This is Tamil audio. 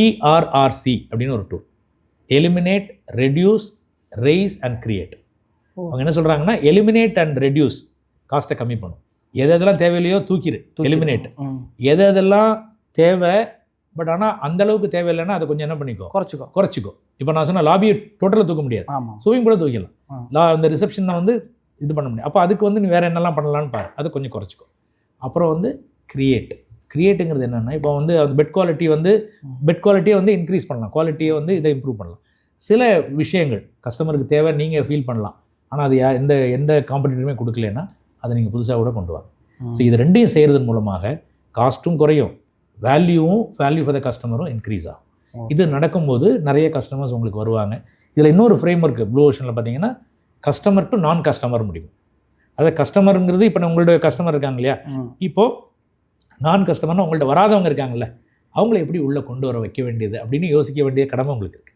ERRC அப்படின்னு ஒரு tool, eliminate, reduce, raise and create. அவங்க என்ன சொல்கிறாங்கன்னா, எலிமினேட் அண்ட் ரெடியூஸ் காஸ்ட்டை கம்மி பண்ணும். எதெல்லாம் தேவையில்லையோ தூக்கிடு, எலிமினேட். எதெல்லாம் தேவை பட் ஆனால் அந்தளவுக்கு தேவையில்லைன்னா அதை கொஞ்சம் என்ன பண்ணிக்கோ, குறைச்சிக்கோ. இப்போ நான் சொன்ன லாபியை டோட்டலாக தூக்க முடியாது, ஸ்விமிங் கூட தூக்கலாம். அந்த ரிசப்ஷனை வந்து இது பண்ண முடியாது. அப்போ அதுக்கு வந்து நீ வேறு என்னெல்லாம் பண்ணலான்னு பாரு, அதை கொஞ்சம் குறைச்சிக்கோ. அப்புறம் வந்து கிரியேட்டுங்கிறது என்னென்னா, இப்போ வந்து பெட் குவாலிட்டியை வந்து இன்க்ரீஸ் பண்ணலாம், குவாலிட்டியை வந்து இதை இம்ப்ரூவ் பண்ணலாம். சில விஷயங்கள் கஸ்டமருக்கு தேவை, நீங்கள் ஃபீல் பண்ணலாம், ஆனால் அது எந்த காம்படிட்டருமே கொடுக்கலன்னா அதை நீங்கள் புதுசாக கூட கொண்டு வாங்க. ஸோ இது ரெண்டையும் செய்கிறதன் மூலமாக காஸ்ட்டும் குறையும், வேல்யூ ஃபார் த கஸ்டமரும் இன்க்ரீஸ் ஆகும். இது நடக்கும்போது நிறைய கஸ்டமர்ஸ் உங்களுக்கு வருவாங்க. இதில் இன்னொரு ஃப்ரேம் ஒர்க்கு ப்ளூ ஓஷனில் பார்த்தீங்கன்னா, கஸ்டமர் டு நான் கஸ்டமர் முடியும். அதாவது கஸ்டமருங்கிறது இப்போ உங்களோட கஸ்டமர் இருக்காங்க இல்லையா, இப்போது நான் கஸ்டமர்னால் உங்கள்கிட்ட வராதவங்க இருக்காங்கல்ல, அவங்கள எப்படி உள்ளே கொண்டு வர வைக்க வேண்டியது அப்படின்னு யோசிக்க வேண்டிய கடமை உங்களுக்கு இருக்குது.